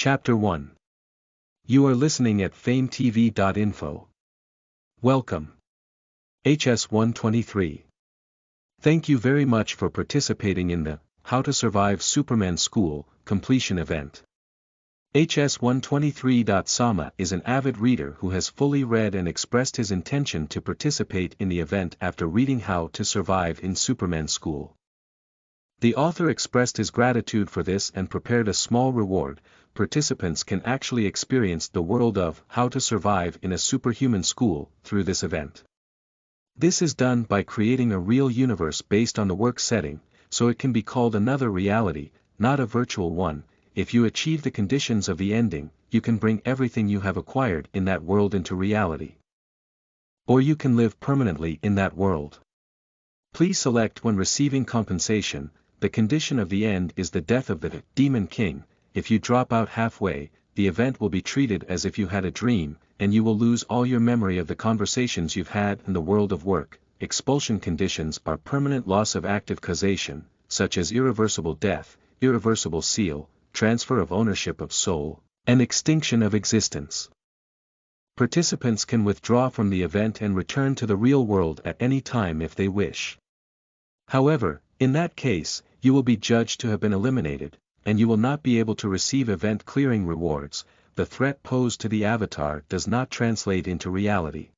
Chapter 1. You are listening at FameTV.info. Welcome. HS-123. Thank you very much for participating in the How to Survive Superman School completion event. HS-123. Sama is an avid reader who has fully read and expressed his intention to participate in the event after reading How to Survive in Superman School. The author expressed his gratitude for this and prepared a small reward. Participants can actually experience the world of How to Survive in a Superhuman School through this event. This is done by creating a real universe based on the work setting, so it can be called another reality, not a virtual one. If you achieve the conditions of the ending, you can bring everything you have acquired in that world into reality. Or you can live permanently in that world. Please select when receiving compensation. The condition of the end is the death of the Demon King. If you drop out halfway, the event will be treated as if you had a dream, and you will lose all your memory of the conversations you've had in the world of work. Expulsion conditions are permanent loss of active causation, such as irreversible death, irreversible seal, transfer of ownership of soul, and extinction of existence. Participants can withdraw from the event and return to the real world at any time if they wish. However, in that case, you will be judged to have been eliminated, and you will not be able to receive event clearing rewards. The threat posed to the avatar does not translate into reality.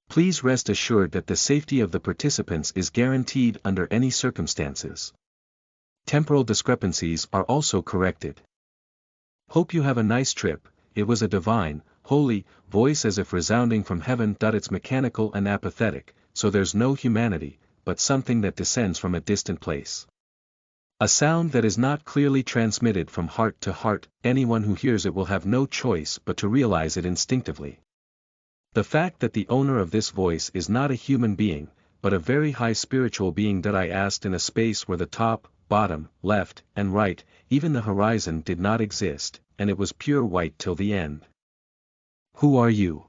Please rest assured that the safety of the participants is guaranteed under any circumstances. Temporal discrepancies are also corrected. Hope you have a nice trip. It was a divine, holy voice as if resounding from heaven. It's mechanical and apathetic, so there's no humanity, but something that descends from a distant place. A sound that is not clearly transmitted from heart to heart. Anyone who hears it will have no choice but to realize it instinctively. The fact that the owner of this voice is not a human being, but a very high spiritual being that I asked in a space where the top, bottom, left, and right, even the horizon did not exist, and it was pure white till the end. Who are you?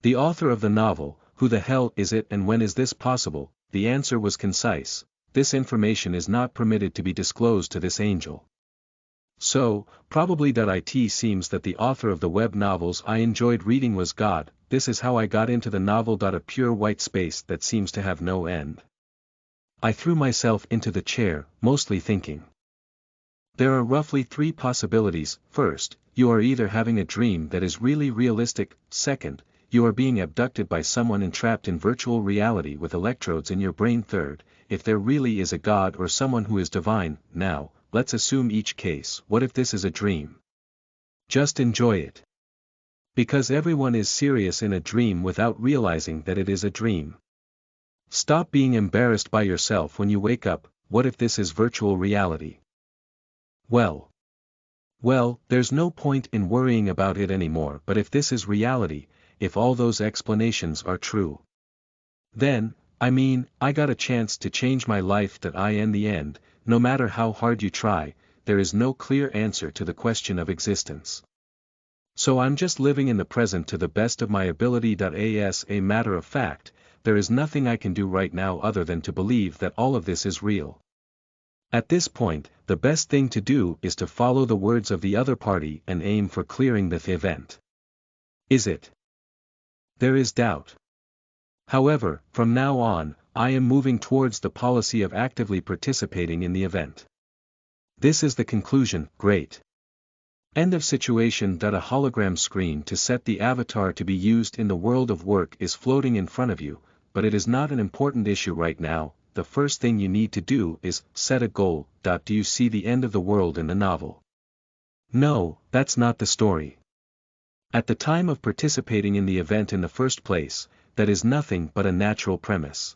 The author of the novel, Who the hell is it and when is this possible? The answer was concise. This information is not permitted to be disclosed to this angel. So, probably it seems that the author of the web novels I enjoyed reading was God. This is how I got into the novel. A pure white space that seems to have no end. I threw myself into the chair, mostly thinking. There are roughly three possibilities. First, you are either having a dream that is really realistic. Second, you are being abducted by someone entrapped in virtual reality with electrodes in your brain. Third, if there really is a God or someone who is divine. Now, let's assume each case. What if this is a dream? Just enjoy it. Because everyone is serious in a dream without realizing that it is a dream. Stop being embarrassed by yourself when you wake up. What if this is virtual reality? Well, there's no point in worrying about it anymore. But if this is reality, if all those explanations are true, then, I got a chance to change my life. In the end, no matter how hard you try, there is no clear answer to the question of existence. So I'm just living in the present to the best of my ability. As a matter of fact, there is nothing I can do right now other than to believe that all of this is real. At this point, the best thing to do is to follow the words of the other party and aim for clearing the event. Is it? There is doubt. However, from now on, I am moving towards the policy of actively participating in the event. This is the conclusion. Great. End of situation. A hologram screen to set the avatar to be used in the world of work is floating in front of you, but it is not an important issue right now. The first thing you need to do is set a goal. Do you see the end of the world in the novel? No, that's not the story. At the time of participating in the event in the first place, that is nothing but a natural premise.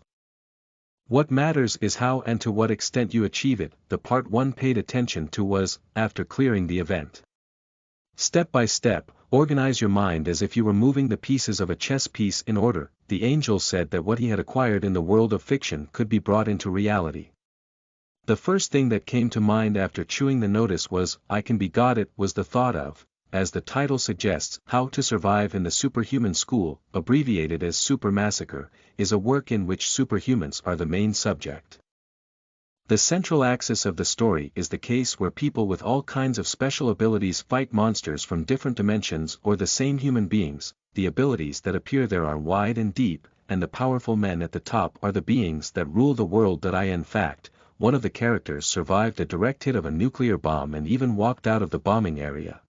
What matters is how and to what extent you achieve it. The part one paid attention to was, after clearing the event. Step by step, organize your mind as if you were moving the pieces of a chess piece in order. The angel said that what he had acquired in the world of fiction could be brought into reality. The first thing that came to mind after chewing the notice was, I can be God. It was the thought of, as the title suggests, How to Survive in the Superhuman School, abbreviated as Super Massacre, is a work in which superhumans are the main subject. The central axis of the story is the case where people with all kinds of special abilities fight monsters from different dimensions or the same human beings. The abilities that appear there are wide and deep, and the powerful men at the top are the beings that rule the world. In fact, one of the characters survived a direct hit of a nuclear bomb and even walked out of the bombing area.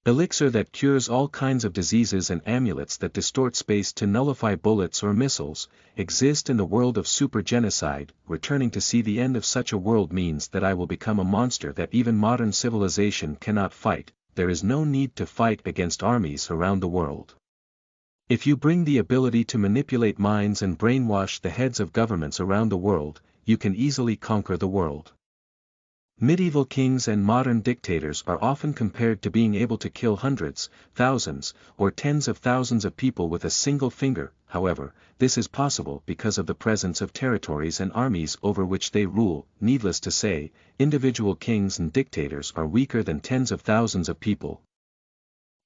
Elixir that cures all kinds of diseases and amulets that distort space to nullify bullets or missiles, exist in the world of super genocide. Returning to see the end of such a world means that I will become a monster that even modern civilization cannot fight. There is no need to fight against armies around the world. If you bring the ability to manipulate minds and brainwash the heads of governments around the world, you can easily conquer the world. Medieval kings and modern dictators are often compared to being able to kill hundreds, thousands, or tens of thousands of people with a single finger. However, this is possible because of the presence of territories and armies over which they rule. Needless to say, individual kings and dictators are weaker than tens of thousands of people.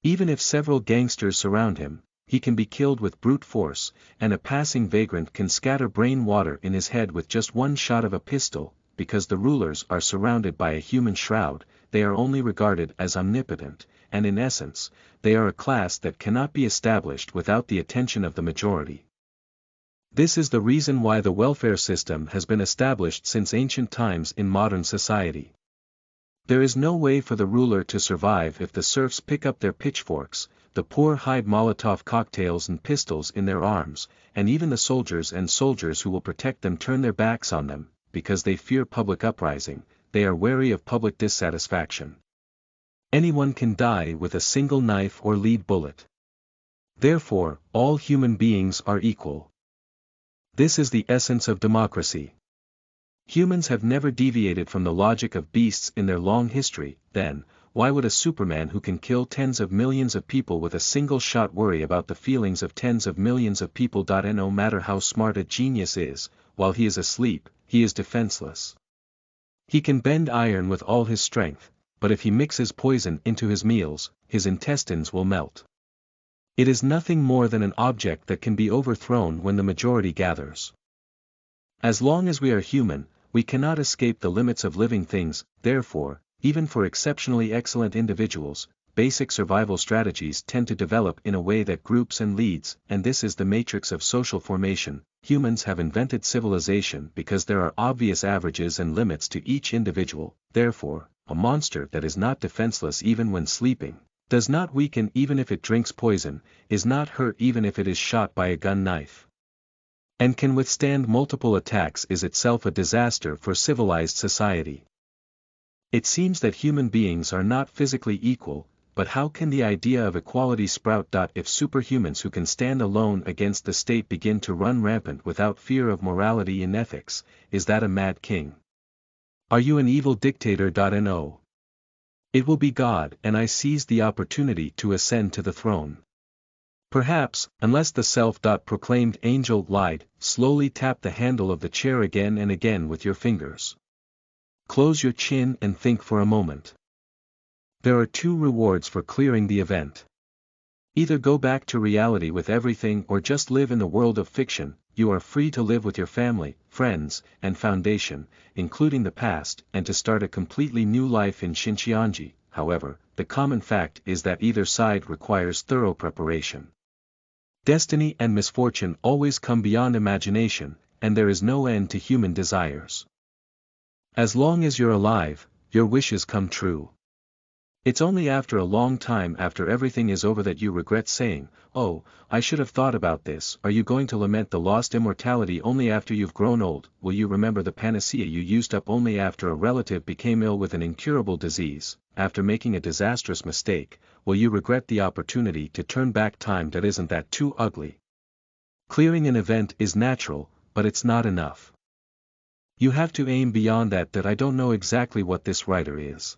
Even if several gangsters surround him, he can be killed with brute force, and a passing vagrant can scatter brain water in his head with just one shot of a pistol. Because the rulers are surrounded by a human shroud, they are only regarded as omnipotent, and in essence, they are a class that cannot be established without the attention of the majority. This is the reason why the welfare system has been established since ancient times in modern society. There is no way for the ruler to survive if the serfs pick up their pitchforks, the poor hide Molotov cocktails and pistols in their arms, and even the soldiers who will protect them turn their backs on them. Because they fear public uprising, they are wary of public dissatisfaction. Anyone can die with a single knife or lead bullet. Therefore, all human beings are equal. This is the essence of democracy. Humans have never deviated from the logic of beasts in their long history. Then, why would a Superman who can kill tens of millions of people with a single shot worry about the feelings of tens of millions of people? No matter how smart a genius is, while he is asleep, he is defenseless. He can bend iron with all his strength, but if he mixes poison into his meals, his intestines will melt. It is nothing more than an object that can be overthrown when the majority gathers. As long as we are human, we cannot escape the limits of living things. Therefore, even for exceptionally excellent individuals, basic survival strategies tend to develop in a way that groups and leads, and this is the matrix of social formation. Humans have invented civilization because there are obvious averages and limits to each individual. Therefore, a monster that is not defenseless even when sleeping, does not weaken even if it drinks poison, is not hurt even if it is shot by a gun knife, and can withstand multiple attacks is itself a disaster for civilized society. It seems that human beings are not physically equal, but how can the idea of equality sprout? If superhumans who can stand alone against the state begin to run rampant without fear of morality and ethics, is that a mad king? Are you an evil dictator? No. It will be God, and I seize the opportunity to ascend to the throne. Perhaps, unless the self-proclaimed angel lied, slowly tap the handle of the chair again and again with your fingers. Close your chin and think for a moment. There are two rewards for clearing the event. Either go back to reality with everything or just live in the world of fiction. You are free to live with your family, friends, and foundation, including the past, and to start a completely new life in Shincheonji. However, the common fact is that either side requires thorough preparation. Destiny and misfortune always come beyond imagination, and there is no end to human desires. As long as you're alive, your wishes come true. It's only after a long time after everything is over that you regret saying, "Oh, I should have thought about this." Are you going to lament the lost immortality only after you've grown old? Will you remember the panacea you used up only after a relative became ill with an incurable disease? After making a disastrous mistake, will you regret the opportunity to turn back time? Isn't that too ugly? Clearing an event is natural, but it's not enough. You have to aim beyond that. I don't know exactly what this writer is.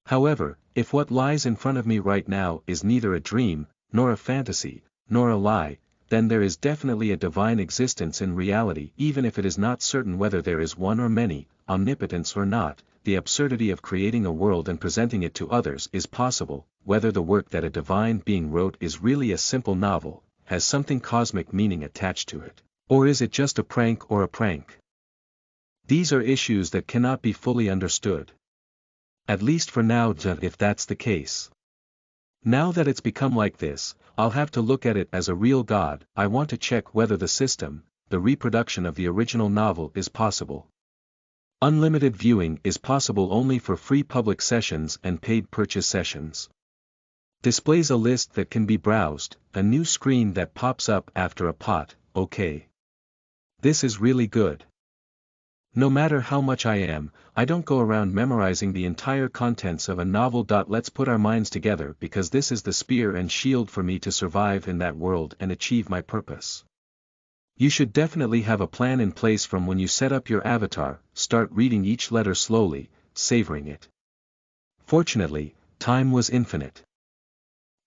However, if what lies in front of me right now is neither a dream, nor a fantasy, nor a lie, then there is definitely a divine existence in reality. Even if it is not certain whether there is one or many, omnipotence or not, the absurdity of creating a world and presenting it to others is possible. Whether the work that a divine being wrote is really a simple novel, has something cosmic meaning attached to it, or is it just a prank or a prank? These are issues that cannot be fully understood. At least for now, if that's the case. Now that it's become like this, I'll have to look at it as a real god. I want to check whether the system, the reproduction of the original novel, is possible. Unlimited viewing is possible only for free public sessions and paid purchase sessions. Displays a list that can be browsed, a new screen that pops up after a pot. Okay. This is really good. No matter how much I don't go around memorizing the entire contents of a novel. Let's put our minds together, because this is the spear and shield for me to survive in that world and achieve my purpose. You should definitely have a plan in place from when you set up your avatar. Start reading each letter slowly, savoring it. Fortunately, time was infinite.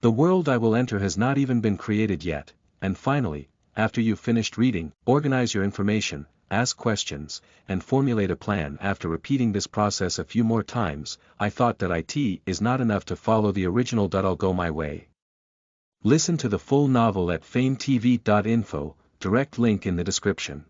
The world I will enter has not even been created yet, and finally, after you've finished reading, organize your information, ask questions, and formulate a plan. After repeating this process a few more times, I thought that it is not enough to follow the original. I'll go my way. Listen to the full novel at FameTV.info, direct link in the description.